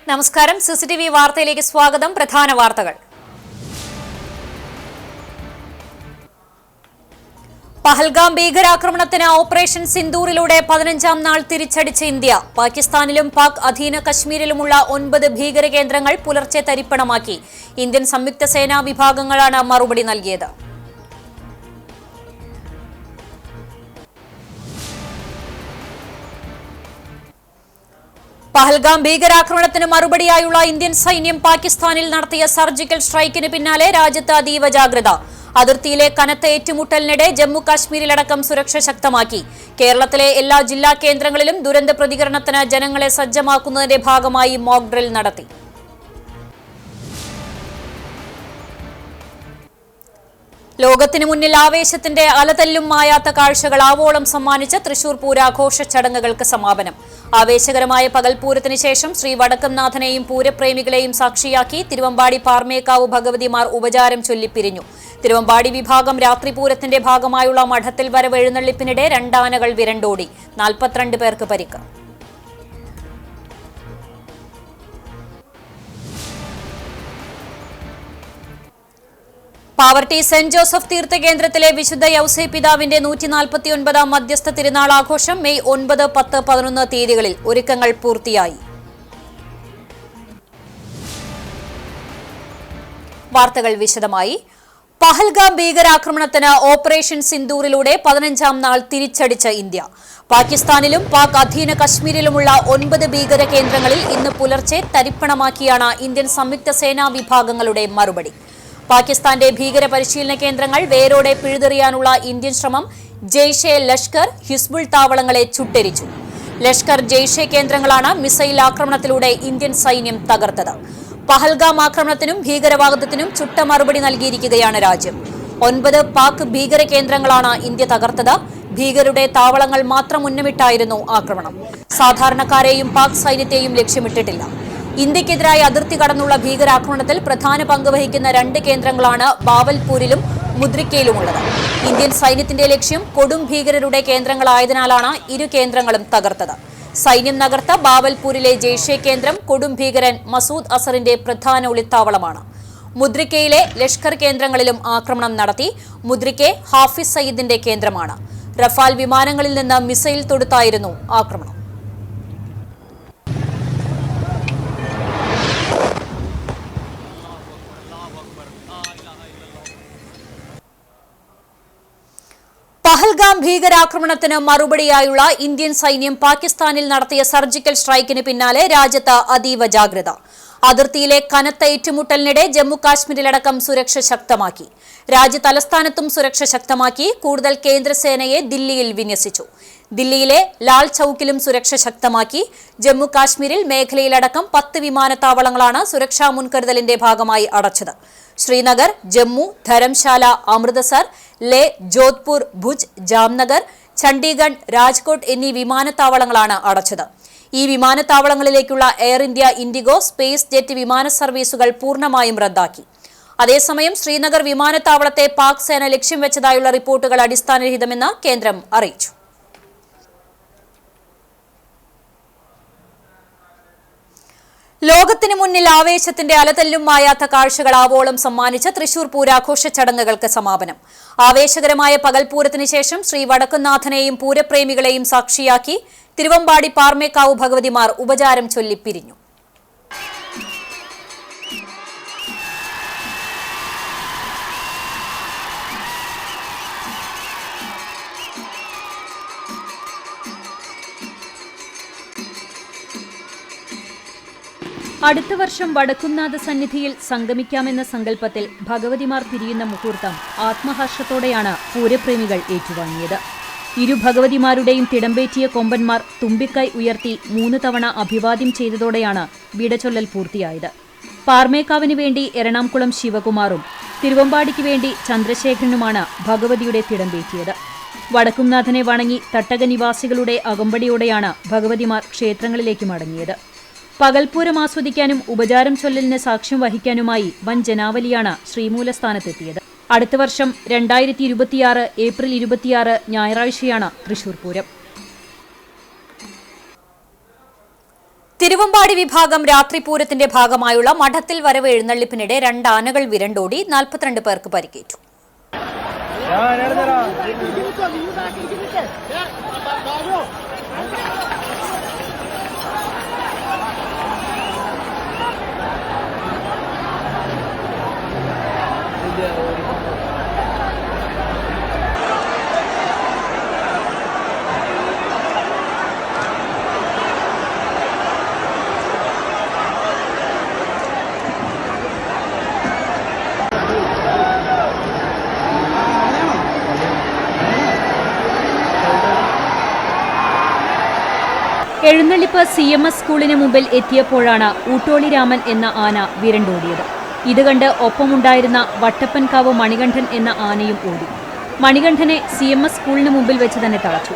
നമസ്കാരം. സിസിടിവി വാർത്തയിലേക്ക് സ്വാഗതം. പ്രധാന വാർത്തകൾ. പഹൽഗാം ഭീകരാക്രമണത്തിന് ഓപ്പറേഷൻ സിന്ദൂറിലൂടെ 15ാം നാൾ തിരിച്ചടിച്ച ഇന്ത്യ. പാകിസ്ഥാനിലും പാക് അധീന കശ്മീരിലുമുള്ള 9 ഭീകര കേന്ദ്രങ്ങൾ പുലർച്ചെ തരിപ്പണമാക്കി. ഇന്ത്യൻ സംയുക്ത സേനാ വിഭാഗങ്ങളാണ് മറുപടി നൽകിയത്. പഹൽഗാം ഭീകരാക്രമണത്തിന് മറുപടിയായുള്ള ഇന്ത്യൻ സൈന്യം പാകിസ്ഥാനിൽ നടത്തിയ സർജിക്കൽ സ്ട്രൈക്കിന് പിന്നാലെ രാജ്യത്ത് അതീവ ജാഗ്രത. അതിർത്തിയിലെ കനത്ത ഏറ്റുമുട്ടലിനിടെ ജമ്മു കാശ്മീരിലടക്കം സുരക്ഷ ശക്തമാക്കി. കേരളത്തിലെ എല്ലാ ജില്ലാ കേന്ദ്രങ്ങളിലും ദുരന്ത പ്രതികരണത്തിന് ജനങ്ങളെ സജ്ജമാക്കുന്നതിന്റെ ഭാഗമായി മോക്ക് ഡ്രിൽ നടത്തി. ലോകത്തിനു മുന്നിൽ ആവേശത്തിന്റെ അലതല്ലും മായാത്ത കാഴ്ചകൾ ആവോളം സമ്മാനിച്ച തൃശൂർ പൂരാഘോഷ ചടങ്ങുകൾക്ക് സമാപനം. ആവേശകരമായ പകൽപൂരത്തിന് ശേഷം ശ്രീ വടക്കംനാഥനെയും പൂരപ്രേമികളെയും സാക്ഷിയാക്കി തിരുവമ്പാടി പാർമേക്കാവ് ഭഗവതിമാർ ഉപചാരം ചൊല്ലിപ്പിരിഞ്ഞു. തിരുവമ്പാടി വിഭാഗം രാത്രിപൂരത്തിന്റെ ഭാഗമായുള്ള മഠത്തിൽ വരവ് എഴുന്നള്ളിപ്പിനിടെ 2 ആനകൾ വിരണ്ടോടി. 42 പേർക്ക് പരിക്ക്. പാവർട്ടി സെന്റ് ജോസഫ് തീർത്ഥകേന്ദ്രത്തിലെ വിശുദ്ധ യൗസേ പിതാവിന്റെ 149ാം മധ്യസ്ഥ തിരുനാൾ ആഘോഷം മെയ് 9, 10, 11 തീയതികളിൽ ഒരുക്കങ്ങൾ പൂർത്തിയായി. വാർത്തകൾ വിശദമായി. പഹൽഗാം ഭീകരാക്രമണത്തിന് ഓപ്പറേഷൻ സിന്ദൂറിലൂടെ 15ാം നാൾ തിരിച്ചടിച്ച ഇന്ത്യ. പാകിസ്ഥാനിലും പാക് അധീന കശ്മീരിലുമുള്ള 9 ഭീകര കേന്ദ്രങ്ങളിൽ ഇന്ന് പുലർച്ചെ തരിപ്പണമാക്കിയാണ് ഇന്ത്യൻ സംയുക്ത സേനാ വിഭാഗങ്ങളുടെ മറുപടി. പാകിസ്ഥാന്റെ ഭീകര പരിശീലന കേന്ദ്രങ്ങൾ വേരോടെ പിഴുതെറിയാനുള്ള ഇന്ത്യൻ ശ്രമം ജെയ്ഷെ, ലഷ്കർ, ഹിസ്ബുൾ താവളങ്ങളെ ചുട്ടെരിച്ചു. ലഷ്കർ, ജെയ്ഷെ കേന്ദ്രങ്ങളാണ് മിസൈൽ ആക്രമണത്തിലൂടെ ഇന്ത്യൻ സൈന്യം തകർത്തത്. പഹൽഗാം ആക്രമണത്തിനും ഭീകരവാദത്തിനും ചുട്ട മറുപടി നൽകിയിരിക്കുകയാണ് രാജ്യം. 9 പാക് ഭീകര കേന്ദ്രങ്ങളാണ് ഇന്ത്യ തകർത്തത്. ഭീകരരുടെ താവളങ്ങൾ മാത്രം ഉന്നമിട്ടായിരുന്നു ആക്രമണം. സാധാരണക്കാരെയും പാക് സൈന്യത്തെയും ലക്ഷ്യമിട്ടിട്ടില്ല. ഇന്ത്യക്കെതിരായ അതിർത്തി കടന്നുള്ള ഭീകരാക്രമണത്തിൽ പ്രധാന പങ്ക് വഹിക്കുന്ന 2 കേന്ദ്രങ്ങളാണ് ബാവൽപൂരിലും മുദ്രിക്കയിലുമുള്ളത്. ഇന്ത്യൻ സൈന്യത്തിന്റെ ലക്ഷ്യം കൊടും ഭീകരരുടെ കേന്ദ്രങ്ങളായതിനാലാണ് ഇരു കേന്ദ്രങ്ങളും തകർത്തത്. സൈന്യം തകർത്ത ബാവൽപൂരിലെ ജെയ്ഷെ കേന്ദ്രം കൊടും ഭീകരൻ മസൂദ് അസറിന്റെ പ്രധാന ഒളിത്താവളമാണ്. മുദ്രിക്കയിലെ ലഷ്കർ കേന്ദ്രങ്ങളിലും ആക്രമണം നടത്തി. മുദ്രിക്കെ ഹാഫിസ് സയ്യിദിന്റെ കേന്ദ്രമാണ്. റഫാൽ വിമാനങ്ങളിൽ നിന്ന് മിസൈൽ തൊടുത്തായിരുന്നു ആക്രമണം. പഹൽഗാം ഭീകരാക്രമണത്തിന് മറുപടിയായുള്ള ഇന്ത്യൻ സൈന്യം പാകിസ്ഥാനിൽ നടത്തിയ സർജിക്കൽ സ്ട്രൈക്കിന് പിന്നാലെ രാജ്യത്ത് അതീവ ജാഗ്രത. അതിർത്തിയിലെ കനത്ത ഏറ്റുമുട്ടലിനിടെ ജമ്മു കാശ്മീരിലടക്കം സുരക്ഷ ശക്തമാക്കി. രാജ്യതലസ്ഥാനത്തും സുരക്ഷ ശക്തമാക്കി. കൂടുതൽ കേന്ദ്രസേനയെ ദില്ലിയിൽ വിന്യസിച്ചു. ദില്ലിയിലെ ലാൽ ചൌക്കിലും സുരക്ഷ ശക്തമാക്കി. ജമ്മു കാശ്മീരിൽ മേഖലയിലടക്കം 10 വിമാനത്താവളങ്ങളാണ് സുരക്ഷാ മുൻകരുതലിന്റെ ഭാഗമായി അടച്ചത്. ശ്രീനഗർ, ജമ്മു, ധരംശാല, അമൃതസർ, ലേ, ജോധ്പൂർ, ഭുജ്, ജാംനഗർ, ചണ്ഡീഗഡ്, രാജ്കോട്ട് എന്നീ വിമാനത്താവളങ്ങളാണ് അടച്ചത്. ഈ വിമാനത്താവളങ്ങളിലേക്കുള്ള Air India, IndiGo, SpiceJet വിമാന സർവീസുകൾ പൂർണ്ണമായും റദ്ദാക്കി. അതേസമയം ശ്രീനഗർ വിമാനത്താവളത്തെ പാക് സേന ലക്ഷ്യം വെച്ചതായുള്ള റിപ്പോർട്ടുകൾ അടിസ്ഥാനരഹിതമെന്ന് കേന്ദ്രം അറിയിച്ചു. ലോകത്തിനു മുന്നിൽ ആവേശത്തിന്റെ അലതല്ലും മായാത്ത കാഴ്ചകൾ ആവോളം സമ്മാനിച്ച തൃശൂർ പൂരാഘോഷ ചടങ്ങുകൾക്ക് സമാപനം. ആവേശകരമായ പകൽപൂരത്തിന് ശേഷം ശ്രീ വടക്കംനാഥനെയും പൂരപ്രേമികളെയും സാക്ഷിയാക്കി തിരുവമ്പാടി പാർമേക്കാവ് ഭഗവതിമാർ ഉപചാരം ചൊല്ലിപ്പിരിഞ്ഞു. അടുത്ത വർഷം വടക്കുംനാഥ സന്നിധിയിൽ സംഗമിക്കാമെന്ന സങ്കല്പത്തിൽ ഭഗവതിമാർ പിരിയുന്ന മുഹൂർത്തം ആത്മഹർഷത്തോടെയാണ് പൂരപ്രേമികൾ ഏറ്റുവാങ്ങിയത്. ഇരു ഭഗവതിമാരുടെയും തിടമ്പേറ്റിയ കൊമ്പന്മാർ തുമ്പിക്കൈ ഉയർത്തി 3 തവണ അഭിവാദ്യം ചെയ്തതോടെയാണ് വിടചൊല്ലൽ പൂർത്തിയായത്. പാർമേക്കാവിന് വേണ്ടി എറണാകുളം ശിവകുമാറും തിരുവമ്പാടിക്ക് വേണ്ടി ചന്ദ്രശേഖരനുമാണ് ഭഗവതിയുടെ തിടമ്പേറ്റിയത്. വടക്കുംനാഥനെ വണങ്ങി തട്ടക നിവാസികളുടെ അകമ്പടിയോടെയാണ് ഭഗവതിമാർ ക്ഷേത്രങ്ങളിലേക്ക് മടങ്ങിയത്. പകൽപൂരം ആസ്വദിക്കാനും ഉപചാരം ചൊല്ലലിന് സാക്ഷ്യം വഹിക്കാനുമായി വൻ ജനാവലിയാണ് ശ്രീമൂലസ്ഥാനത്തെത്തിയത്. അടുത്ത വർഷം 2026 ഏപ്രിൽ 26 ഞായറാഴ്ചയാണ് തൃശൂർ പൂരം. തിരുവമ്പാടി വിഭാഗം രാത്രിപൂരത്തിന്റെ ഭാഗമായുള്ള മഠത്തിൽ വരവ് എഴുന്നള്ളിപ്പിനിടെ 2 ആനകൾ വിരണ്ടോടി 42 പേർക്ക് പരിക്കേറ്റു. എഴുന്നള്ളിപ്പ് CMS സ്കൂളിന് മുമ്പിൽ എത്തിയപ്പോഴാണ് ഊട്ടോളി രാമൻ എന്ന ആന വിരണ്ടോടിയത്. ഇത് കണ്ട് ഒപ്പമുണ്ടായിരുന്ന വട്ടപ്പൻകാവ് മണികണ്ഠൻ എന്ന ആനയും ഓടി. മണികണ്ഠനെ CMS സ്കൂളിന് മുമ്പിൽ വെച്ച് തന്നെ തളച്ചു.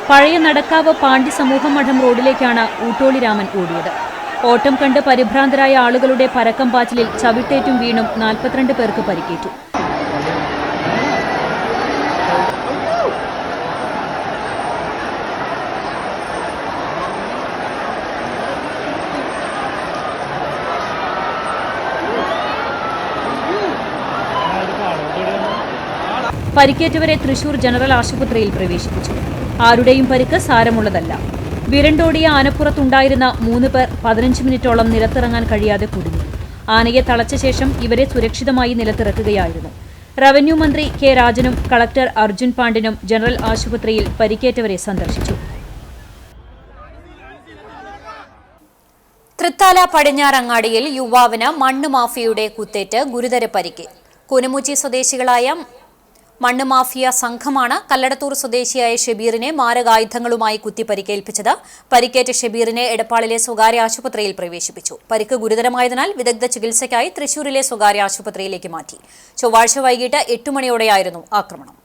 പഴയ നടക്കാവ് പാണ്ഡ്യ സമൂഹ മഠം റോഡിലേക്കാണ് ഊട്ടോളി രാമൻ ഓടിയത്. ഓട്ടം കണ്ട് പരിഭ്രാന്തരായ ആളുകളുടെ പരക്കം പാച്ചിലിൽ ചവിട്ടേറ്റും വീണും 42 പേർക്ക് പരിക്കേറ്റു. പരിക്കേറ്റവരെ തൃശൂർ ജനറൽ ആശുപത്രിയിൽ പ്രവേശിപ്പിച്ചു. ആരുടെയും പരിക്ക് സാരമുള്ളതല്ല. വിരണ്ടോടിയ ആനപ്പുറത്തുണ്ടായിരുന്ന 3 പേർ 15 മിനിറ്റോളം നിലത്തിറങ്ങാൻ കഴിയാതെ കുടുങ്ങി. ആനയെ തളച്ച ശേഷം ഇവരെ സുരക്ഷിതമായി നിലത്തിറക്കുകയായിരുന്നു. റവന്യൂ മന്ത്രി കെ രാജനും കളക്ടർ അർജുൻ പാണ്ഡ്യനും ജനറൽ ആശുപത്രിയിൽ പരിക്കേറ്റവരെ സന്ദർശിച്ചു. തൃത്താല പടിഞ്ഞാറങ്ങാടിയിൽ യുവാവിന് മണ്ണ് മാഫിയയുടെ കുത്തേറ്റ് ഗുരുതര പരിക്ക്. കുനമുച്ചി സ്വദേശികളായ മണ്ണ് മാഫിയ സംഘമാണ് കല്ലടത്തൂർ സ്വദേശിയായ ഷബീറിനെ മാരകായുധങ്ങളുമായി കുത്തി പരിക്കേൽപ്പിച്ചത്. പരിക്കേറ്റ ഷബീറിനെ എടപ്പാളിലെ സ്വകാര്യ ആശുപത്രിയിൽ പ്രവേശിപ്പിച്ചു. പരിക്ക് ഗുരുതരമായതിനാൽ വിദഗ്ധ ചികിത്സയ്ക്കായി തൃശൂരിലെ സ്വകാര്യ ആശുപത്രിയിലേക്ക് മാറ്റി. ചൊവ്വാഴ്ച വൈകിട്ട് 8 മണിയോടെയായിരുന്നു ആക്രമണം.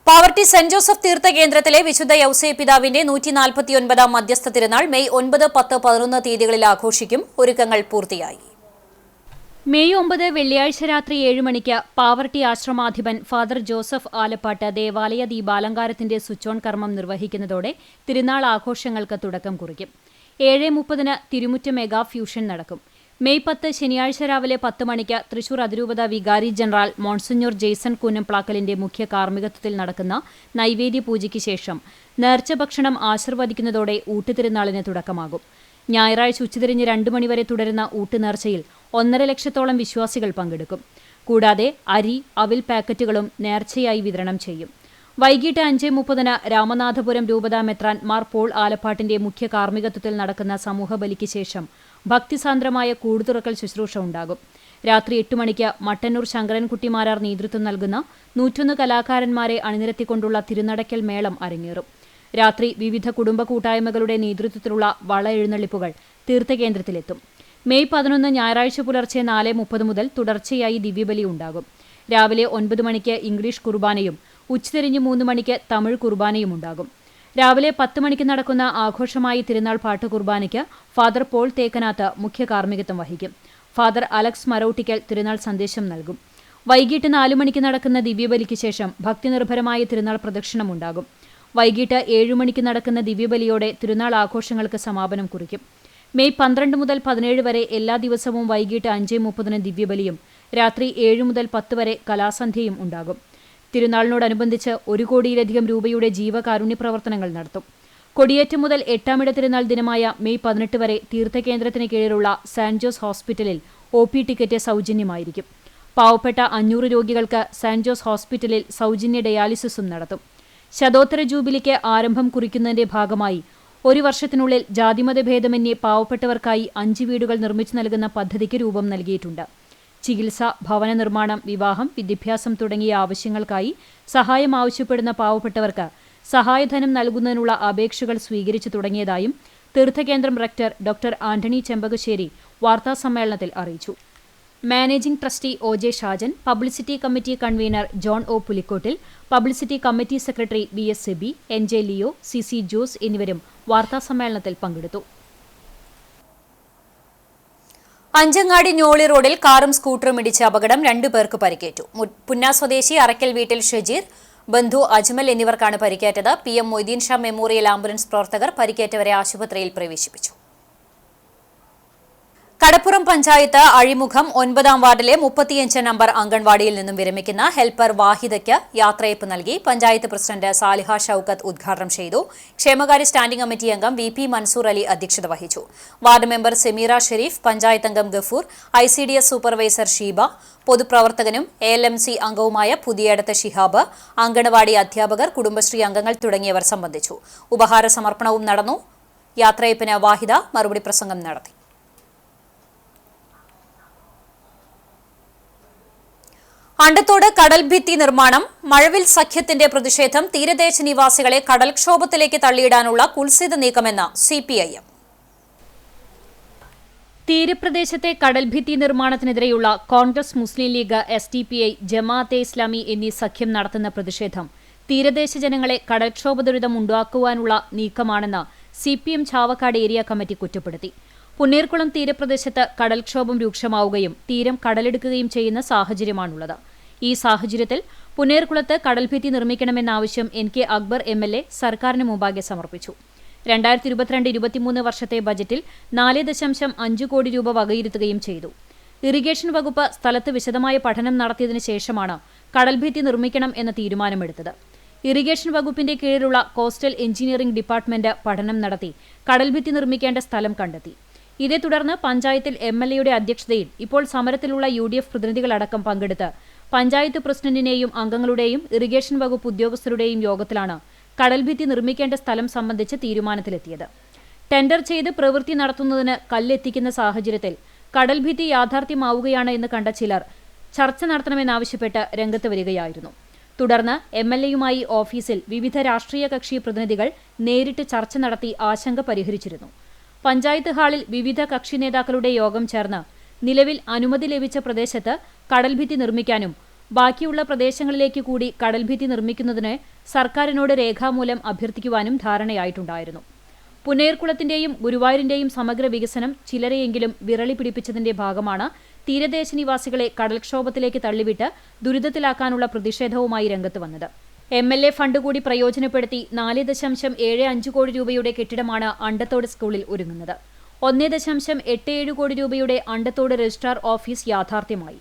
പാവർട്ടി സെന്റ് ജോസഫ് തീർത്ഥകേന്ദ്രത്തിലെ വിശുദ്ധ യൗസേ പിതാവിന്റെ 149ാം മധ്യസ്ഥ തിരുനാൾ മെയ് 9, 10, 11 തീയതികളിൽ ആഘോഷിക്കും. ഒരുക്കങ്ങൾ പൂർത്തിയായി. മെയ് 9 വെള്ളിയാഴ്ച രാത്രി 7 മണിക്ക് പാവർട്ടി ആശ്രമാധിപൻ ഫാദർ ജോസഫ് ആലപ്പാട്ട് ദേവാലയ ദീപാലങ്കാരത്തിന്റെ സ്വിച്ച് ഓൺ കർമ്മം നിർവഹിക്കുന്നതോടെ തിരുനാൾ ആഘോഷങ്ങൾക്ക് തുടക്കം കുറിക്കും. 7:30 തിരുമുറ്റ മെഗാ ഫ്യൂഷൻ നടക്കും. മെയ് 10 ശനിയാഴ്ച രാവിലെ 10 മണിക്ക് തൃശൂർ അതിരൂപത വികാരി ജനറൽ മോൺസിഞ്ഞോർ ജെയ്സൺ കൂനംപ്ലാക്കലിന്റെ മുഖ്യ കാർമ്മികത്വത്തിൽ നടക്കുന്ന നൈവേദ്യ പൂജയ്ക്ക് ശേഷം നേർച്ച ഭക്ഷണം ആശീർവദിക്കുന്നതോടെ ഊട്ടുതിരുനാളിന് തുടക്കമാകും. ഞായറാഴ്ച ഉച്ചതിരിഞ്ഞ് 2 മണിവരെ തുടരുന്ന ഊട്ടുനേർച്ചയിൽ 1.5 ലക്ഷത്തോളം വിശ്വാസികൾ പങ്കെടുക്കും. കൂടാതെ അരി, അവിൽ പാക്കറ്റുകളും നേർച്ചയായി വിതരണം ചെയ്യും. വൈകിട്ട് 5:30 രാമനാഥപുരം രൂപത മെത്രാൻ മാർ പോൾ ആലപ്പാട്ടിന്റെ മുഖ്യ കാർമ്മികത്വത്തിൽ നടക്കുന്ന സമൂഹബലിക്ക് ശേഷം ഭക്തിസാന്ദ്രമായ കൂടുതുറക്കൽ ശുശ്രൂഷ ഉണ്ടാകും. രാത്രി 8 മണിക്ക് മട്ടന്നൂർ ശങ്കരൻകുട്ടിമാരാർ നേതൃത്വം നൽകുന്ന 101 കലാകാരന്മാരെ അണിനിരത്തിക്കൊണ്ടുള്ള തിരുനടയ്ക്കൽ മേളം അരങ്ങേറും. രാത്രി വിവിധ കുടുംബ കൂട്ടായ്മകളുടെ നേതൃത്വത്തിലുള്ള വള എഴുന്നള്ളിപ്പുകൾ തീർത്ഥകേന്ദ്രത്തിലെത്തും. മെയ് 11 ഞായറാഴ്ച പുലർച്ചെ 4:30 മുതൽ തുടർച്ചയായി ദിവ്യബലി ഉണ്ടാകും. രാവിലെ 9 മണിക്ക് ഇംഗ്ലീഷ് കുർബാനയും ഉച്ചതിരിഞ്ഞ് 3 മണിക്ക് തമിഴ് കുർബാനയും ഉണ്ടാകും. രാവിലെ 10 മണിക്ക് നടക്കുന്ന ആഘോഷമായ തിരുനാൾ പാട്ട് കുർബാനയ്ക്ക് ഫാദർ പോൾ തേക്കനാത്ത് മുഖ്യ കാർമ്മികത്വം വഹിക്കും. ഫാദർ അലക്സ് മറൌട്ടിക്കൽ തിരുനാൾ സന്ദേശം നൽകും. വൈകിട്ട് 4 മണിക്ക് നടക്കുന്ന ദിവ്യബലിക്ക് ശേഷം ഭക്തിനിർഭരമായ തിരുനാൾ പ്രദക്ഷിണമുണ്ടാകും. വൈകിട്ട് 7 മണിക്ക് നടക്കുന്ന ദിവ്യബലിയോടെ തിരുനാൾ ആഘോഷങ്ങൾക്ക് സമാപനം കുറിക്കും. മെയ് 12 മുതൽ 17 വരെ എല്ലാ ദിവസവും വൈകിട്ട് 5:30 ദിവ്യബലിയും രാത്രി 7 മുതൽ 10 വരെ കലാസന്ധ്യയും ഉണ്ടാകും. തിരുനാളിനോടനുബന്ധിച്ച് 1 കോടിയിലധികം രൂപയുടെ ജീവകാരുണ്യ പ്രവർത്തനങ്ങൾ നടത്തും. കൊടിയേറ്റം മുതൽ 8-ാമിട തിരുനാൾ ദിനമായ മെയ് 18 വരെ തീർത്ഥകേന്ദ്രത്തിന് കീഴിലുള്ള സെന്റ് ജോസ് ഹോസ്പിറ്റലിൽ OP ടിക്കറ്റ് സൗജന്യമായിരിക്കും. പാവപ്പെട്ട 500 രോഗികൾക്ക് സെന്റ് ജോസ് ഹോസ്പിറ്റലിൽ സൗജന്യ ഡയാലിസിസും നടത്തും. ശതോത്തര ജൂബിലിക്ക് ആരംഭം കുറിക്കുന്നതിന്റെ ഭാഗമായി 1 വർഷത്തിനുള്ളിൽ ജാതിമതഭേദമന്യേ പാവപ്പെട്ടവർക്കായി 5 വീടുകൾ നിർമ്മിച്ചു നൽകുന്ന പദ്ധതിക്ക് രൂപം നൽകിയിട്ടുണ്ട്. ചികിത്സ, ഭവന നിർമ്മാണം, വിവാഹം, വിദ്യാഭ്യാസം തുടങ്ങിയ ആവശ്യങ്ങൾക്കായി സഹായം ആവശ്യപ്പെടുന്ന പാവപ്പെട്ടവർക്ക് സഹായധനം നൽകുന്നതിനുള്ള അപേക്ഷകൾ സ്വീകരിച്ചു തുടങ്ങിയതായും തീർത്ഥകേന്ദ്രം റെക്ടർ ഡോക്ടർ ആന്റണി ചെമ്പകശ്ശേരി വാർത്താസമ്മേളനത്തിൽ അറിയിച്ചു. Managing trustee OJ Shajan, publicity committee convener John O Pulikkottil, publicity committee secretary BS Sebi, NJ Leo, CC Jose എന്നിവരും വാർത്താസമ്മേളനത്തിൽ പങ്കെടുത്തു. അഞ്ചങ്ങാടി ഞോളി റോഡിൽ കാറും സ്കൂട്ടറും ഇടിച്ച അപകടം 2 പേർക്ക് പരിക്കേറ്റു. പുന്ന സ്വദേശി അറക്കൽ വീട്ടിൽ ഷജീർ, ബന്ധു അജ്മൽ എന്നിവർക്കാണ് പരിക്കേറ്റത്. PM Moideen Shah memorial ambulance പ്രവർത്തകർ പരിക്കേറ്റവരെ ആശുപത്രിയിൽ പ്രവേശിപ്പിച്ചു. കടപ്പുറം പഞ്ചായത്ത് അഴിമുഖം 9-ാം വാർഡിലെ 35 നമ്പർ അംഗൻവാടിയിൽ നിന്നും വിരമിക്കുന്ന ഹെൽപ്പർ വാഹിദയ്ക്ക് യാത്രയയപ്പ് നൽകി. പഞ്ചായത്ത് പ്രസിഡന്റ് സാലിഹ ഷൌക്കത്ത് ഉദ്ഘാടനം ചെയ്തു. ക്ഷേമകാര്യ സ്റ്റാൻഡിംഗ് കമ്മിറ്റി അംഗം VP മൻസൂർ അലി അധ്യക്ഷത വഹിച്ചു. വാർഡ് മെമ്പർ സെമീറ ഷെരീഫ്, പഞ്ചായത്ത് അംഗം ഗഫൂർ, ICDS സൂപ്പർവൈസർ ഷീബ, പൊതുപ്രവർത്തകനും ALMC അംഗവുമായ പുതിയടത്ത് ഷിഹാബ്, അംഗൻവാടി അധ്യാപകർ, കുടുംബശ്രീ അംഗങ്ങൾ തുടങ്ങിയവർ സംബന്ധിച്ചു. ഉപഹാര സമർപ്പണവും നടന്നു. യാത്രയയപ്പിന് വാഹിദ മറുപടി പ്രസംഗം നടത്തി. അണ്ടത്തോട് കടൽഭിത്തി നിർമ്മാണം, മഴവിൽ സഖ്യത്തിന്റെ പ്രതിഷേധം, തീരദേശ നിവാസികളെ കടൽക്ഷോഭത്തിലേക്ക് തള്ളിയിടാനുള്ള കുൽസിത നീക്കമെന്ന് CPIM. തീരപ്രദേശത്തെ കടൽഭിത്തി നിർമ്മാണത്തിനെതിരെയുള്ള കോൺഗ്രസ്, മുസ്ലിം ലീഗ്, SDPI, ജമാഅത്തെ ഇസ്ലാമി എന്നീ സഖ്യം നടത്തുന്ന പ്രതിഷേധം തീരദേശ ജനങ്ങളെ കടൽക്ഷോഭ ദുരിതം ഉണ്ടാക്കുവാനുള്ള നീക്കമാണെന്ന് CPM ചാവക്കാട് ഏരിയ കമ്മിറ്റി കുറ്റപ്പെടുത്തി. പുന്നീർകുളം തീരപ്രദേശത്ത് കടൽക്ഷോഭം രൂക്ഷമാവുകയും തീരം കടലെടുക്കുകയും ചെയ്യുന്ന സാഹചര്യമാണുള്ളത്. ഈ സാഹചര്യത്തിൽ പുന്നീർകുളത്ത് കടൽഭിത്തി നിർമ്മിക്കണമെന്ന ആവശ്യം NK അക്ബർ MLA സർക്കാരിന് മുമ്പാകെ സമർപ്പിച്ചു. 2022-23 വർഷത്തെ ബജറ്റിൽ 4.5 കോടി രൂപ വകയിരുത്തുകയും ചെയ്തു. ഇറിഗേഷൻ വകുപ്പ് സ്ഥലത്ത് വിശദമായ പഠനം നടത്തിയതിനു ശേഷമാണ് കടൽഭിത്തി നിർമ്മിക്കണം എന്ന തീരുമാനമെടുത്തത്. ഇറിഗേഷൻ വകുപ്പിന്റെ കീഴിലുള്ള കോസ്റ്റൽ എഞ്ചിനീയറിംഗ് ഡിപ്പാർട്ട്മെന്റ് പഠനം നടത്തി കടൽഭിത്തി നിർമ്മിക്കേണ്ട സ്ഥലം കണ്ടെത്തി. ഇതേ തുടർന്ന് പഞ്ചായത്തിൽ MLAയുടെ അധ്യക്ഷതയിൽ ഇപ്പോൾ സമരത്തിലുള്ള UDF പ്രതിനിധികളടക്കം പങ്കെടുത്ത് പഞ്ചായത്ത് പ്രസിഡന്റിന്റെയും അംഗങ്ങളുടെയും ഇറിഗേഷൻ വകുപ്പ് ഉദ്യോഗസ്ഥരുടെയും യോഗത്തിലാണ് കടൽഭിത്തി നിർമ്മിക്കേണ്ട സ്ഥലം സംബന്ധിച്ച് തീരുമാനത്തിലെത്തിയത്. ടെൻഡർ ചെയ്ത് പ്രവൃത്തി നടത്തുന്നതിന് കല്ലെത്തിക്കുന്ന സാഹചര്യത്തിൽ കടൽഭിത്തി യാഥാർത്ഥ്യമാവുകയാണ് എന്ന് കണ്ട ചിലർ ചർച്ച നടത്തണമെന്നാവശ്യപ്പെട്ട് രംഗത്ത് വരികയായിരുന്നു. തുടർന്ന് MLAയുമായി ഓഫീസിൽ വിവിധ രാഷ്ട്രീയ കക്ഷി പ്രതിനിധികൾ നേരിട്ട് ചർച്ച നടത്തി ആശങ്ക പരിഹരിച്ചിരുന്നു. പഞ്ചായത്ത് ഹാളിൽ വിവിധ കക്ഷി നേതാക്കളുടെ യോഗം ചേർന്ന് നിലവിൽ അനുമതി ലഭിച്ച പ്രദേശത്ത് കടൽഭിത്തി നിർമ്മിക്കാനും ബാക്കിയുള്ള പ്രദേശങ്ങളിലേക്ക് കൂടി കടൽഭിത്തി നിർമ്മിക്കുന്നതിന് സർക്കാരിനോട് രേഖാമൂലം അഭ്യർത്ഥിക്കുവാനും ധാരണയായിട്ടുണ്ടായിരുന്നു. പുന്നേർകുളത്തിന്റെയും ഗുരുവായൂരിന്റെയും സമഗ്ര വികസനം ചിലരെയെങ്കിലും വിരളി പിടിപ്പിച്ചതിന്റെ ഭാഗമാണ് തീരദേശ നിവാസികളെ കടൽക്ഷോഭത്തിലേക്ക് തള്ളിവിട്ട് ദുരിതത്തിലാക്കാനുള്ള പ്രതിഷേധവുമായി രംഗത്ത് വന്നത്. MLA ഫണ്ട് കൂടി പ്രയോജനപ്പെടുത്തി 4.75 കോടി രൂപയുടെ കെട്ടിടമാണ് അണ്ടത്തോട് സ്കൂളിൽ ഒരുങ്ങുന്നത്. 1.87 കോടി രൂപയുടെ അണ്ടത്തോട് രജിസ്ട്രാർ ഓഫീസ് യാഥാർത്ഥ്യമായി.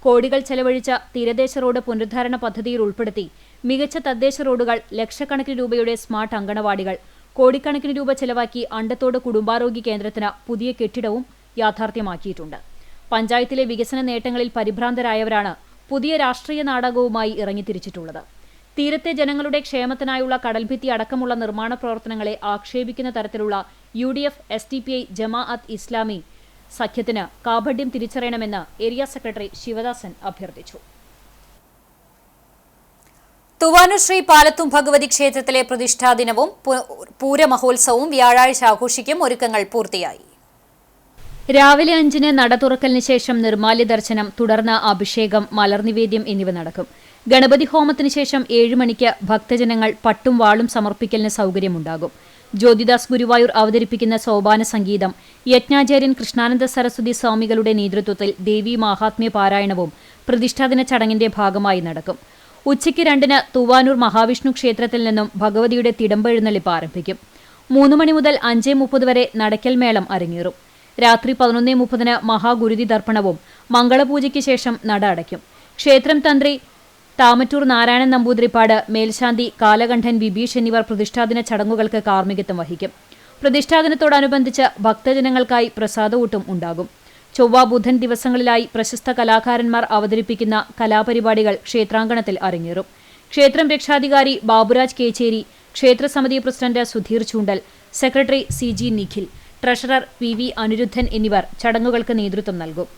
കോടികൾ ചെലവഴിച്ച തീരദേശ റോഡ് പുനരുദ്ധാരണ പദ്ധതിയിൽ ഉൾപ്പെടുത്തി മികച്ച തദ്ദേശ റോഡുകൾ, ലക്ഷക്കണക്കിന് രൂപയുടെ സ്മാർട്ട് അങ്കണവാടികൾ, കോടിക്കണക്കിന് രൂപ ചെലവാക്കി അണ്ടത്തോട് കുടുംബാരോഗ്യ കേന്ദ്രത്തിന് പുതിയ കെട്ടിടവും യാഥാർത്ഥ്യമാക്കിയിട്ടുണ്ട്. പഞ്ചായത്തിലെ വികസന നേട്ടങ്ങളിൽ പരിഭ്രാന്തരായവരാണ് പുതിയ രാഷ്ട്രീയ നാടകവുമായി ഇറങ്ങിത്തിരിച്ചിട്ടുള്ളത്. തീരത്തെ ജനങ്ങളുടെ ക്ഷേമത്തിനായുള്ള കടൽഭിത്തി അടക്കമുള്ള നിർമ്മാണ പ്രവർത്തനങ്ങളെ ആക്ഷേപിക്കുന്ന തരത്തിലുള്ള UDF, SDPI, ജമാഅത്ത് ഇസ്ലാമി സഖ്യത്തിന് കാപഢ്യം തിരിച്ചറിയണമെന്ന് ഏരിയ സെക്രട്ടറി ശിവദാസൻ അഭ്യർത്ഥിച്ചു. തുവാനൂർ ശ്രീ പാലത്തും ഭഗവതി ക്ഷേത്രത്തിലെ പ്രതിഷ്ഠാദിനവും പൂരമഹോത്സവവും വ്യാഴാഴ്ച ആഘോഷിക്കും. ഒരുക്കങ്ങൾ പൂർത്തിയായി. രാവിലെ 5-ന് നട തുറക്കലിന് ശേഷം നിർമ്മാല്യ ദർശനം, തുടർന്ന് അഭിഷേകം, മലർനിവേദ്യം എന്നിവ നടക്കും. ഗണപതി ഹോമത്തിന് ശേഷം 7 മണിക്ക് ഭക്തജനങ്ങൾ പട്ടും വാളും സമർപ്പിക്കലിന് സൗകര്യമുണ്ടാകും. ജ്യോതിദാസ് ഗുരുവായൂർ അവതരിപ്പിക്കുന്ന സോപാന സംഗീതം, യജ്ഞാചാര്യൻ കൃഷ്ണാനന്ദ സരസ്വതി സ്വാമികളുടെ നേതൃത്വത്തിൽ ദേവീ മാഹാത്മ്യ പാരായണവും പ്രതിഷ്ഠാദിന ചടങ്ങിന്റെ ഭാഗമായി നടക്കും. ഉച്ചയ്ക്ക് 2-ന് തുവാനൂർ മഹാവിഷ്ണു ക്ഷേത്രത്തിൽ നിന്നും ഭഗവതിയുടെ തിടമ്പെഴുന്നള്ളിപ്പ് ആരംഭിക്കും. 3 മണി മുതൽ 5:30 വരെ നടക്കൽ മേളം അരങ്ങേറും. രാത്രി 11:30-ന് മഹാഗുരുതി ദർപ്പണവും മംഗളപൂജയ്ക്ക് ശേഷം നട അടയ്ക്കും. ക്ഷേത്രം തന്ത്രി താമറ്റൂർ നാരായണൻ നമ്പൂതിരിപ്പാട്, മേൽശാന്തി കാലകണ്ഠൻ ബിബീഷ് എന്നിവർ പ്രതിഷ്ഠാദിന ചടങ്ങുകൾക്ക് കാർമ്മികത്വം വഹിക്കും. പ്രതിഷ്ഠാദിനത്തോടനുബന്ധിച്ച് ഭക്തജനങ്ങൾക്കായി പ്രസാദഊട്ടും ഉണ്ടാകും. ചൊവ്വ, ബുധൻ ദിവസങ്ങളിലായി പ്രശസ്ത കലാകാരന്മാർ അവതരിപ്പിക്കുന്ന കലാപരിപാടികൾ ക്ഷേത്രാങ്കണത്തിൽ അരങ്ങേറും. ക്ഷേത്രം രക്ഷാധികാരി ബാബുരാജ് കേച്ചേരി, ക്ഷേത്രസമിതി president Sudheer Chundal, secretary CG Nikhil, treasurer PV Anirudhan എന്നിവർ ചടങ്ങുകൾക്ക് നേതൃത്വം നൽകും.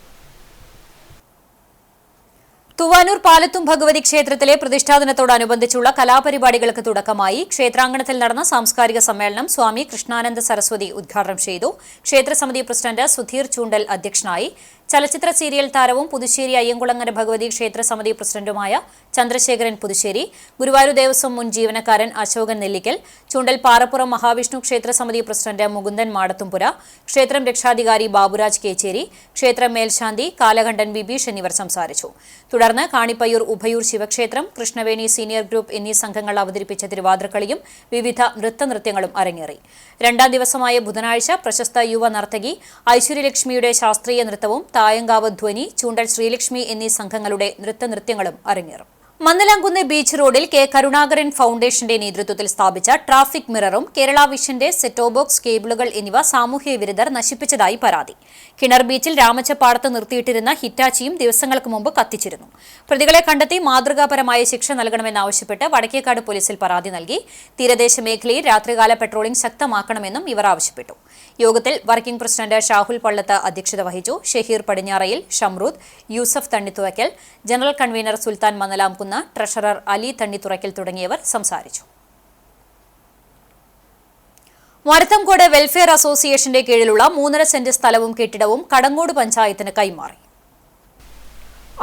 തുവാനൂർ പാലത്തും ഭഗവതി ക്ഷേത്രത്തിലെ പ്രതിഷ്ഠാദിനത്തോടനുബന്ധിച്ചുള്ള കലാപരിപാടികൾക്ക് തുടക്കമായി. ക്ഷേത്രാങ്കണത്തിൽ നടന്ന സാംസ്കാരിക സമ്മേളനം സ്വാമി കൃഷ്ണാനന്ദ സരസ്വതി ഉദ്ഘാടനം ചെയ്തു. ക്ഷേത്രസമിതി പ്രസിഡന്റ് സുധീർ ചൂണ്ടൽ അധ്യക്ഷനായി. ചലച്ചിത്ര സീരിയൽ താരവും പുതുശ്ശേരി അയ്യങ്കുളങ്ങര ഭഗവതി ക്ഷേത്ര സമിതി പ്രസിഡന്റുമായ ചന്ദ്രശേഖരൻ പുതുശ്ശേരി, ഗുരുവായൂർ ദേവസ്വം മുൻ ജീവനക്കാരൻ അശോകൻ നെല്ലിക്കൽ, ചൂണ്ടൽ പാറപ്പുറം മഹാവിഷ്ണു ക്ഷേത്ര സമിതി പ്രസിഡന്റ് മുകുന്ദൻ മാടത്തുംപുര, ക്ഷേത്രം രക്ഷാധികാരി ബാബുരാജ് കേച്ചേരി, ക്ഷേത്രം മേൽശാന്തി കാലകണ്ഠൻ ബിബീഷ് എന്നിവർ സംസാരിച്ചു. തുടർന്ന് കാണിപ്പയ്യൂർ ഉഭയൂർ ശിവക്ഷേത്രം, കൃഷ്ണവേണി സീനിയർ ഗ്രൂപ്പ് എന്നീ സംഘങ്ങൾ അവതരിപ്പിച്ച തിരുവാതിരക്കളിയും വിവിധ നൃത്തനൃത്യങ്ങളും അരങ്ങേറി. രണ്ടാം ദിവസമായ ബുധനാഴ്ച പ്രശസ്ത യുവ നർത്തകി ഐശ്വര്യലക്ഷ്മിയുടെ ശാസ്ത്രീയ നൃത്തവും തായങ്കാവ് ധ്വനി, ചൂണ്ടൽ ശ്രീലക്ഷ്മി എന്നീ സംഘങ്ങളുടെ നൃത്തനൃത്യങ്ങളും അരങ്ങേറും. മന്നലാംകുന്ന് ബീച്ച് റോഡിൽ കെ കരുണാകരൻ ഫൗണ്ടേഷന്റെ നേതൃത്വത്തിൽ സ്ഥാപിച്ച ട്രാഫിക് മിററും കേരള വിഷന്റെ സെറ്റോ ബോക്സ് കേബിളുകൾ എന്നിവ സാമൂഹ്യ വിരുദ്ധർ നശിപ്പിച്ചതായി പരാതി. കിണർ ബീച്ചിൽ രാമച്ചപ്പാടത്ത് നിർത്തിയിട്ടിരുന്ന ഹിറ്റാച്ചിയും ദിവസങ്ങൾക്ക് മുമ്പ് കത്തിച്ചിരുന്നു. പ്രതികളെ കണ്ടെത്തി മാതൃകാപരമായ ശിക്ഷ നൽകണമെന്നാവശ്യപ്പെട്ട് വടക്കേക്കാട് പോലീസിൽ പരാതി നൽകി. തീരദേശ മേഖലയിൽ രാത്രികാല പെട്രോളിംഗ് ശക്തമാക്കണമെന്നും ഇവർ ആവശ്യപ്പെട്ടു. യോഗത്തിൽ വർക്കിംഗ് പ്രസിഡന്റ് ഷാഹുൽ പള്ളത്ത് അധ്യക്ഷത വഹിച്ചു. ഷഹീർ പടിഞ്ഞാറയിൽ, ഷംറൂദ്, യൂസഫ് തണ്ണിത്തുറയ്ക്കൽ, ജനറൽ കൺവീനർ സുൽത്താൻ മന്നലാംകുന്ന്, ട്രഷറർ അലി തണ്ണിത്തുറയ്ക്കൽ തുടങ്ങിയവർ സംസാരിച്ചു. മരത്തംകോട് വെൽഫെയർ അസോസിയേഷന്റെ കീഴിലുള്ള 3.5 സെന്റ് സ്ഥലവും കെട്ടിടവും കടങ്ങോട് പഞ്ചായത്തിന് കൈമാറി.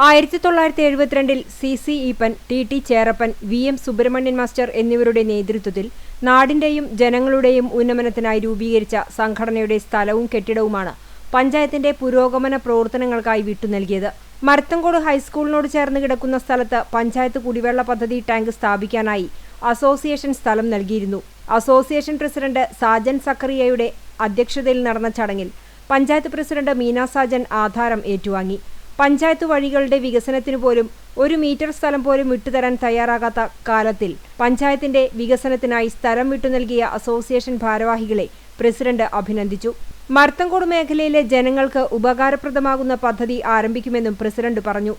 1972 CC Eappen, TT Cherappan, VM Subramanian master എന്നിവരുടെ നേതൃത്വത്തിൽ നാടിന്റെയും ജനങ്ങളുടെയും ഉന്നമനത്തിനായി രൂപീകരിച്ച സംഘടനയുടെ സ്ഥലവും കെട്ടിടവുമാണ് പഞ്ചായത്തിന്റെ പുരോഗമന പ്രവർത്തനങ്ങൾക്കായി വിട്ടുനൽകിയത്. മരത്തംകോട് ഹൈസ്കൂളിനോട് ചേർന്ന് കിടക്കുന്ന സ്ഥലത്ത് പഞ്ചായത്ത് കുടിവെള്ള പദ്ധതി ടാങ്ക് സ്ഥാപിക്കാനായി അസോസിയേഷൻ സ്ഥലം നൽകിയിരുന്നു. അസോസിയേഷൻ പ്രസിഡന്റ് സാജൻ സക്കറിയയുടെ അധ്യക്ഷതയിൽ നടന്ന ചടങ്ങിൽ പഞ്ചായത്ത് പ്രസിഡന്റ് മീന സാജൻ ആധാരം ഏറ്റുവാങ്ങി. പഞ്ചായത്ത് വഴികളുടെ വികസനത്തിനു പോലും 1 മീറ്റർ സ്ഥലം പോലും വിട്ടുതരാൻ തയ്യാറാകാത്ത കാലത്തിൽ പഞ്ചായത്തിന്റെ വികസനത്തിനായി സ്ഥലം വിട്ടുനൽകിയ അസോസിയേഷൻ ഭാരവാഹികളെ പ്രസിഡന്റ് അഭിനന്ദിച്ചു. മരത്തംകോട് മേഖലയിലെ ജനങ്ങൾക്ക് ഉപകാരപ്രദമാകുന്ന പദ്ധതി ആരംഭിക്കുമെന്നും പ്രസിഡന്റ് പറഞ്ഞു.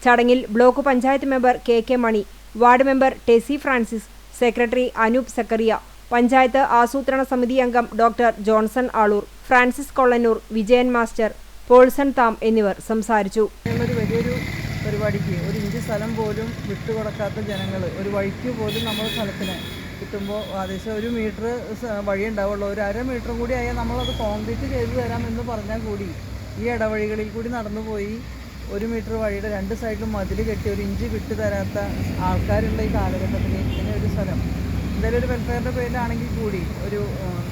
ചടങ്ങിൽ block panchayat member KK Mani, ward member Tessy Francis, secretary Anoop Zacharia, panchayat ആസൂത്രണ സമിതി അംഗം doctor Johnson Aloor, Francis Kollannur, Vijayan master, Paulson Tham എന്നിവർ സംസാരിച്ചു. വലിയൊരു പരിപാടിക്ക് 1 ഇഞ്ച് സ്ഥലം പോലും വിട്ടുകൊടുക്കാത്ത ജനങ്ങൾ, ഒരു വഴിക്ക് പോലും നമ്മൾ സ്ഥലത്തിന് കിട്ടുമ്പോൾ ഏകദേശം 1 മീറ്റർ വഴി ഉണ്ടാവുള്ളൂ. ഒരു 1/2 മീറ്ററും കൂടി ആയാൽ നമ്മളത് കോൺക്രീറ്റ് ചെയ്തു തരാമെന്ന് പറഞ്ഞാൽ കൂടി ഈ ഇടവഴികളിൽ കൂടി നടന്നുപോയി 1 മീറ്റർ വഴിയുടെ 2 സൈഡിലും മതിൽ കെട്ടി 1 ഇഞ്ച് വിട്ടു തരാത്ത ആൾക്കാരുള്ള ഈ കാലഘട്ടത്തിൽ ഇങ്ങനെ ഒരു സ്ഥലം എന്തായാലും ഒരു വെൽഫെയറിൻ്റെ പേരിലാണെങ്കിൽ കൂടി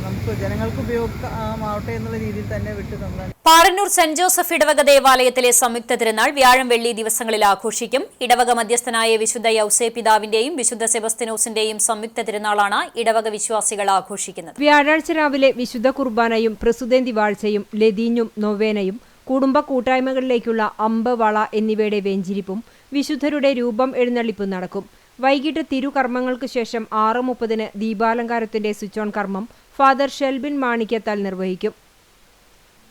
നമുക്ക് ജനങ്ങൾക്ക് ഉപയോഗമാവട്ടെ എന്നുള്ള രീതിയിൽ തന്നെ വിട്ടു തന്നാൽ. പാറന്നൂർ സെന്റ് ജോസഫ് ഇടവക ദേവാലയത്തിലെ സംയുക്ത തിരുനാൾ വ്യാഴം വെള്ളി ദിവസങ്ങളിൽ ആഘോഷിക്കും. ഇടവക മധ്യസ്ഥനായ വിശുദ്ധ യൗസേ പിതാവിന്റെയും വിശുദ്ധ സെബസ്തിനോസിന്റെയും സംയുക്ത തിരുനാളാണ് ഇടവക വിശ്വാസികൾ ആഘോഷിക്കുന്നത്. വ്യാഴാഴ്ച രാവിലെ വിശുദ്ധ കുർബാനയും പ്രസുതേന്തി വാഴ്ചയും ലതീഞ്ഞും നൊവേനയും കുടുംബ കൂട്ടായ്മകളിലേക്കുള്ള അമ്പ്, വള എന്നിവയുടെ വെഞ്ചിരിപ്പും വിശുദ്ധരുടെ രൂപം എഴുന്നള്ളിപ്പും നടക്കും. വൈകിട്ട് തിരുകർമ്മങ്ങൾക്ക് ശേഷം 6:30 ദീപാലങ്കാരത്തിന്റെ സ്വിച്ച് ഓൺ കർമ്മം ഫാദർ ഷെൽബിൻ മാണിക്യത്താൽ നിർവഹിക്കും.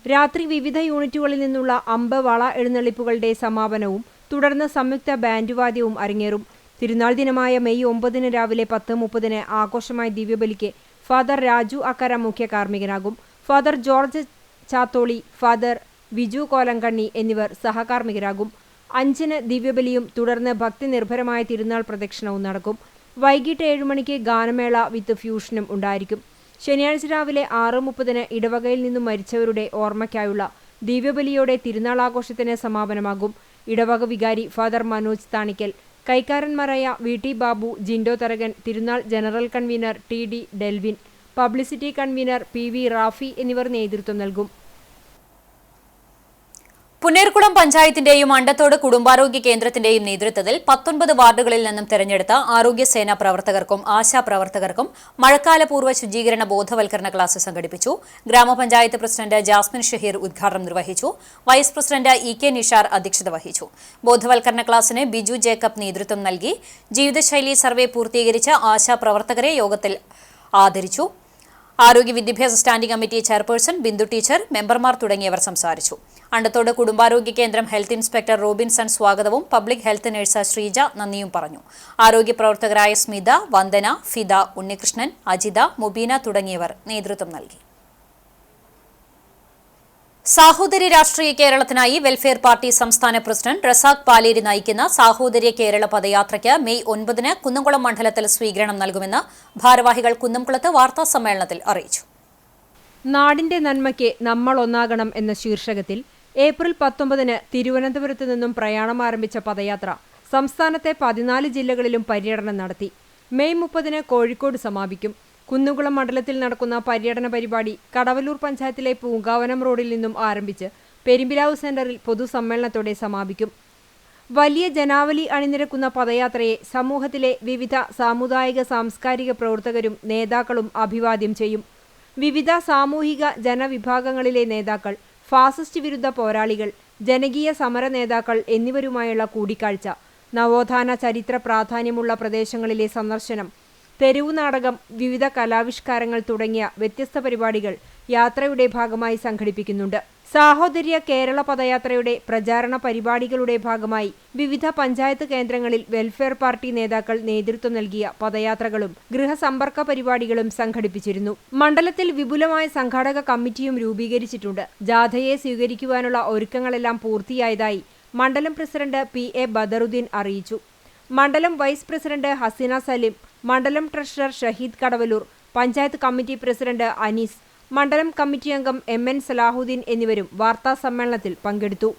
രാത്രി വിവിധ യൂണിറ്റുകളിൽ നിന്നുള്ള അമ്പ്, വള എഴുന്നള്ളിപ്പുകളുടെ സമാപനവും തുടർന്ന് സംയുക്ത ബാൻഡ് വാദ്യവും അരങ്ങേറും. തിരുനാൾ ദിനമായ മെയ് 9 രാവിലെ 10:30 ആഘോഷമായ ദിവ്യബലിക്ക് ഫാദർ രാജു അക്കര മുഖ്യ കാർമ്മികനാകും. Father George Chatholi, father Viju Kolankanni എന്നിവർ സഹകാർമ്മികരാകും. 5 ദിവ്യബലിയും തുടർന്ന് ഭക്തി നിർഭരമായ തിരുനാൾ പ്രദക്ഷിണവും നടക്കും. വൈകിട്ട് 7 മണിക്ക് ഗാനമേള വിത്ത് ഫ്യൂഷനും ഉണ്ടായിരിക്കും. ശനിയാഴ്ച രാവിലെ 6:30 ഇടവകയിൽ നിന്നും മരിച്ചവരുടെ ഓർമ്മയ്ക്കായുള്ള ദിവ്യബലിയോടെ തിരുനാൾ ആഘോഷത്തിന് സമാപനമാകും. ഇടവക വികാരി ഫാദർ മനോജ് താണിക്കൽ, കൈക്കാരന്മാരായ VT ബാബു, ജിൻഡോ തരകൻ, തിരുനാൾ general convener TD Delvin, publicity convener PV Rafi എന്നിവർ നേതൃത്വം നൽകും. പുന്നേർകുളം പഞ്ചായത്തിന്റെയും അണ്ടത്തോട് കുടുംബാരോഗ്യ കേന്ദ്രത്തിന്റെയും നേതൃത്വത്തിൽ 19 വാർഡുകളിൽ നിന്നും തെരഞ്ഞെടുത്ത ആരോഗ്യസേനാ പ്രവർത്തകർക്കും ആശാപ്രവർത്തകർക്കും മഴക്കാലപൂർവ്വ ശുചീകരണ ബോധവൽക്കരണ ക്ലാസ് സംഘടിപ്പിച്ചു. ഗ്രാമപഞ്ചായത്ത് പ്രസിഡന്റ് ജാസ്മിൻ ഷഹീർ ഉദ്ഘാടനം നിർവഹിച്ചു. വൈസ് പ്രസിഡന്റ് EK നിഷാർ അധ്യക്ഷത വഹിച്ചു. ബോധവൽക്കരണ ക്ലാസിന് ബിജു ജേക്കബ് നേതൃത്വം നൽകി. ജീവിതശൈലി സർവേ പൂർത്തീകരിച്ച ആശാപ്രവർത്തകരെ യോഗത്തിൽ ആദരിച്ചു. ആരോഗ്യ വിദ്യാഭ്യാസ standing committee chairperson Bindu teacher, മെമ്പർമാർ തുടങ്ങിയവർ സംസാരിച്ചു. അണ്ടത്തോട് കുടുംബാരോഗ്യ കേന്ദ്രം ഹെൽത്ത് ഇൻസ്പെക്ടർ റോബിൻസൺ സ്വാഗതവും പബ്ലിക് ഹെൽത്ത് നഴ്സ് ശ്രീജ നന്ദിയും പറഞ്ഞു. ആരോഗ്യ പ്രവർത്തകരായ സ്മിത, വന്ദന, ഫിദ, ഉണ്ണികൃഷ്ണൻ, അജിത, മുബീന തുടങ്ങിയവർ നേതൃത്വം നൽകി. സാഹോദര്യ രാഷ്ട്രീയ കേരളത്തിനായി വെൽഫെയർ പാർട്ടി സംസ്ഥാന പ്രസിഡന്റ് റസാഖ് പാലേരി നയിക്കുന്ന സാഹോദര്യ കേരള പദയാത്രയ്ക്ക് മെയ് 9 കുന്നംകുളം മണ്ഡലത്തിൽ സ്വീകരണം നൽകുമെന്ന് ഭാരവാഹികൾ കുന്നംകുളത്ത് വാർത്താസമ്മേളനത്തിൽ അറിയിച്ചു. നാടിന്റെ നന്മയ്ക്ക് നമ്മൾ ഒന്നാകണം എന്ന ശീർഷകത്തിൽ ഏപ്രിൽ 19 തിരുവനന്തപുരത്ത് നിന്നും പ്രയാണം ആരംഭിച്ച പദയാത്ര സംസ്ഥാനത്തെ 14 ജില്ലകളിലും പര്യടനം നടത്തി. മെയ് 30 കോഴിക്കോട് സമാപിക്കും. കുന്നുകുളം മണ്ഡലത്തിൽ നടക്കുന്ന പര്യടന പരിപാടി കടവല്ലൂർ പഞ്ചായത്തിലെ പൂങ്കാവനം റോഡിൽ നിന്നും ആരംഭിച്ച് പെരുമ്പിലാവ് സെന്ററിൽ പൊതുസമ്മേളനത്തോടെ സമാപിക്കും. വലിയ ജനാവലി അണിനിരക്കുന്ന പദയാത്രയെ സമൂഹത്തിലെ വിവിധ സാമുദായിക സാംസ്കാരിക പ്രവർത്തകരും നേതാക്കളും അഭിവാദ്യം ചെയ്യും. വിവിധ സാമൂഹിക ജനവിഭാഗങ്ങളിലെ നേതാക്കൾ, ഫാസിസ്റ്റ് വിരുദ്ധ പോരാളികൾ, ജനകീയ സമര നേതാക്കൾ എന്നിവരുമായുള്ള കൂടിക്കാഴ്ച, നവോത്ഥാന ചരിത്ര പ്രാധാന്യമുള്ള പ്രദേശങ്ങളിലെ സന്ദർശനം, തെരുവു നാടകം, വിവിധ കലാവിഷ്കാരങ്ങൾ തുടങ്ങിയ വ്യത്യസ്ത പരിപാടികൾ യാത്രയുടെ ഭാഗമായി സംഘടിപ്പിക്കുന്നുണ്ട്. സാഹോദര്യ കേരള പദയാത്രയുടെ പ്രചാരണ പരിപാടികളുടെ ഭാഗമായി വിവിധ പഞ്ചായത്ത് കേന്ദ്രങ്ങളിൽ വെൽഫെയർ പാർട്ടി നേതാക്കൾ നേതൃത്വം നൽകിയ പദയാത്രകളും ഗൃഹസമ്പർക്ക പരിപാടികളും സംഘടിപ്പിച്ചിരുന്നു. മണ്ഡലത്തിൽ വിപുലമായ സംഘാടക കമ്മിറ്റിയും രൂപീകരിച്ചിട്ടുണ്ട്. ജാഥയെ സ്വീകരിക്കുവാനുള്ള ഒരുക്കങ്ങളെല്ലാം പൂർത്തിയായതായി മണ്ഡലം പ്രസിഡന്റ് PA ബദറുദ്ദീൻ അറിയിച്ചു. മണ്ഡലം വൈസ് പ്രസിഡന്റ് ഹസീന സലിം, മണ്ഡലം treasurer Shaheed Kadavallur, panchayat committee president Anees, മണ്ഡലം കമ്മിറ്റി അംഗം MN സലാഹുദ്ദീൻ എന്നിവരും വാർത്താ സമ്മേളനത്തിൽ പങ്കെടുത്തു.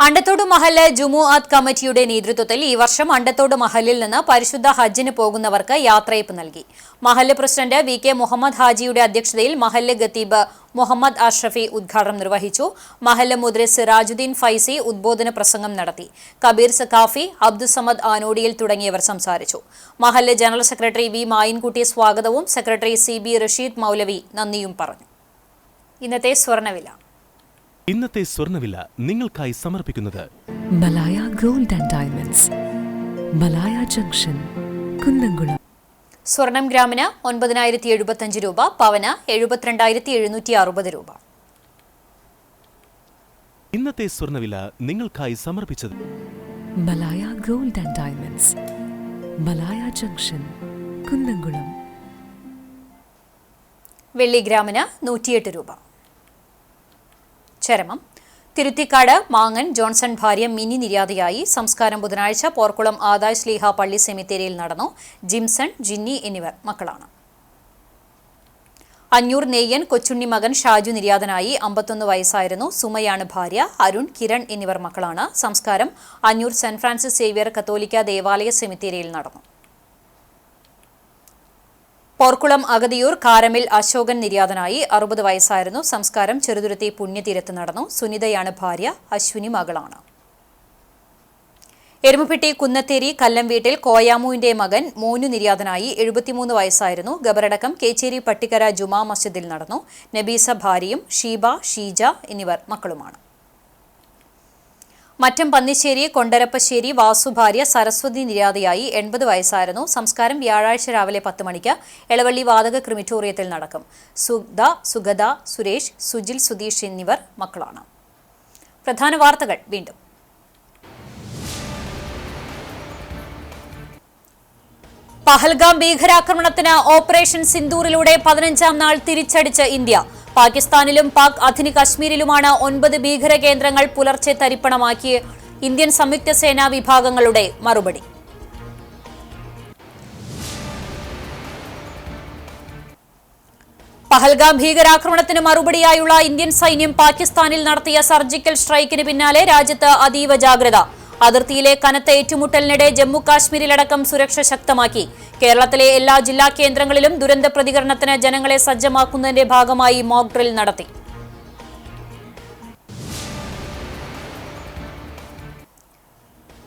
അണ്ടത്തോട് മഹല്ല് ജുമുഅത്ത് കമ്മിറ്റിയുടെ നേതൃത്വത്തിൽ ഈ വർഷം അണ്ടത്തോട് മഹല്ലിൽ നിന്ന് പരിശുദ്ധ ഹജ്ജിന് പോകുന്നവർക്ക് യാത്രയയപ്പ് നൽകി. മഹല്ല് പ്രസിഡന്റ് VK മുഹമ്മദ് ഹാജിയുടെ അധ്യക്ഷതയിൽ മഹല്ല് ഖത്തീബ് മുഹമ്മദ് അഷ്റഫി ഉദ്ഘാടനം നിർവഹിച്ചു. മഹല്ല് മുദ്രി സിറാജുദ്ദീൻ ഫൈസി ഉദ്ബോധന പ്രസംഗം നടത്തി. കബീർ സഖാഫി, അബ്ദുസമദ് ആനോടിയിൽ തുടങ്ങിയവർ സംസാരിച്ചു. മഹല്ല് ജനറൽ സെക്രട്ടറി V മായിൻകുട്ടി സ്വാഗതവും സെക്രട്ടറി CB റഷീദ് മൗലവി നന്ദിയും പറഞ്ഞു. ഇന്നത്തെ സ്വർണ്ണവില നിങ്ങൾക്കായി സമർപ്പിക്കുന്നത് Malaya gold and diamonds, Malaya junction, Kunnamkulam. സ്വർണം ഗ്രാമിന് 9,075 രൂപ, പവന് 72,760 രൂപ. ഇന്നത്തെ സ്വർണ്ണവില നിങ്ങൾക്കായി സമർപ്പിച്ചത് Malaya gold and diamonds, Malaya junction, Kunnamkulam. വെള്ളി ഗ്രാമിന് 108 രൂപ. ചരമം തിരുത്തിക്കാട് മാങ്ങൻ ജോൺസൺ ഭാര്യ മിനി നിര്യാതയായി. സംസ്കാരം ബുധനാഴ്ച പോർക്കുളം ആദായ് സ്ലീഹ പള്ളി സെമിത്തേരിയിൽ നടന്നു. ജിംസൺ, ജിന്നി എന്നിവർ മക്കളാണ്. അഞ്ഞൂർ നെയ്യൻ കൊച്ചുണ്ണി മകൻ ഷാജു നിര്യാതനായി. 51 വയസ്സായിരുന്നു. സുമയാണ് ഭാര്യ. അരുൺ, കിരൺ എന്നിവർ മക്കളാണ്. സംസ്കാരം അഞ്ഞൂർ സെന്റ് ഫ്രാൻസിസ് സേവ്യർ കത്തോലിക്ക ദേവാലയ സെമിത്തേരിയിൽ നടന്നു. പോർക്കുളം അഗതിയൂർ കാരമിൽ അശോകൻ നിര്യാതനായി. 60 വയസ്സായിരുന്നു. സംസ്കാരം ചെറുതുരുത്തി പുണ്യതീരത്ത് നടന്നു. സുനിതയാണ് ഭാര്യ. അശ്വിനി മകളാണ്. എരുമപ്പെട്ടി കുന്നത്തേരി കല്ലം വീട്ടിൽ കോയാമുവിന്റെ മകൻ മോനു നിര്യാതനായി. 73 വയസ്സായിരുന്നു. ഖബറടക്കം കേച്ചേരി പട്ടിക്കര ജുമാ മസ്ജിദിൽ നടന്നു. നബീസ ഭാര്യയും ഷീബ, ഷീജ എന്നിവർ മക്കളുമാണ്. മറ്റം പന്നിശ്ശേരി കൊണ്ടരപ്പശ്ശേരി വാസു ഭാര്യ സരസ്വതി നിര്യാതയായി. 80 വയസ്സായിരുന്നു. സംസ്കാരം വ്യാഴാഴ്ച രാവിലെ 10 മണിക്ക് എളവള്ളി വാതക ക്രിമിറ്റോറിയത്തിൽ നടക്കും. സുഗത, സുരേഷ്, സുജിൽ, സുധീഷ് എന്നിവർ മക്കളാണ്. പ്രധാന വാർത്തകൾ വീണ്ടും. പഹൽഗാം ഭീകരാക്രമണത്തിന് ഓപ്പറേഷൻ സിന്ദൂറിലൂടെ 15ാം നാൾ തിരിച്ചടിച്ച ഇന്ത്യ. പാകിസ്ഥാനിലും പാക് അധീന കശ്മീരിലുമാണ് 9 ഭീകര കേന്ദ്രങ്ങൾ പുലർച്ചെ തരിപ്പണമാക്കിയ ഇന്ത്യൻ സംയുക്ത സേനാ വിഭാഗങ്ങളുടെ മറുപടി. പഹൽഗാം ഭീകരാക്രമണത്തിന് മറുപടിയായുള്ള ഇന്ത്യൻ സൈന്യം പാകിസ്ഥാനിൽ നടത്തിയ സർജിക്കൽ സ്ട്രൈക്കിന് പിന്നാലെ രാജ്യത്ത് അതീവ ജാഗ്രത. അതിർത്തിയിലെ കനത്ത ഏറ്റുമുട്ടലിനിടെ ജമ്മു കാശ്മീരിലടക്കം സുരക്ഷ ശക്തമാക്കി. കേരളത്തിലെ എല്ലാ ജില്ലാ കേന്ദ്രങ്ങളിലും ദുരന്ത പ്രതികരണത്തിന് ജനങ്ങളെ സജ്ജമാക്കുന്നതിന്റെ ഭാഗമായി മോക്ക് ഡ്രിൽ നടത്തി.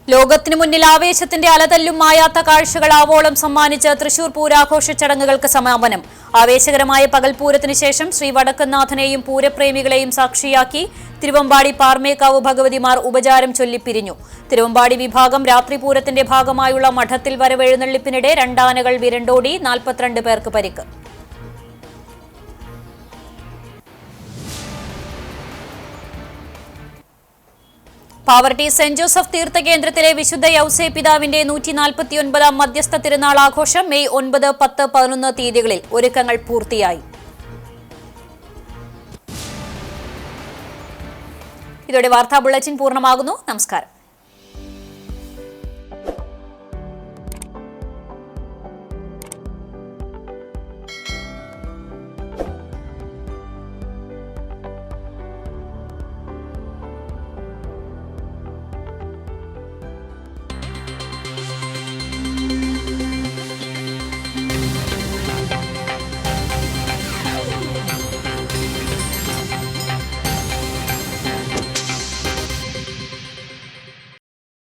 ലോകത്തിനു മുന്നിൽ ആവേശത്തിന്റെ അലതല്ലും മായാത്ത കാഴ്ചകൾ ആവോളം സമ്മാനിച്ച് തൃശൂർ പൂരാഘോഷ ചടങ്ങുകൾക്ക് സമാപനം. ആവേശകരമായ പകൽപൂരത്തിന് ശേഷം ശ്രീ വടക്കുംനാഥനെയും പൂരപ്രേമികളെയും സാക്ഷിയാക്കി തിരുവമ്പാടി പാർമേക്കാവ് ഭഗവതിമാർ ഉപചാരം ചൊല്ലിപ്പിരിഞ്ഞു. തിരുവമ്പാടി വിഭാഗം രാത്രിപൂരത്തിന്റെ ഭാഗമായുള്ള മഠത്തിൽ വരവെഴുന്നള്ളിപ്പിനിടെ 2 ആനകൾ വിരണ്ടോടി. 42 പേർക്ക് പരിക്ക്. പാവർട്ടി സെന്റ് ജോസഫ് തീർത്ഥകേന്ദ്രത്തിലെ വിശുദ്ധ യൗസേ പിതാവിന്റെ 149ാം മധ്യസ്ഥ തിരുനാൾ ആഘോഷം മെയ് 9, 10, 11 തീയതികളിൽ ഒരുക്കങ്ങൾ പൂർത്തിയായി. ഇതോടെ വാർത്താ ബുള്ളറ്റിൻ പൂർണ്ണമാകുന്നു. നമസ്കാരം.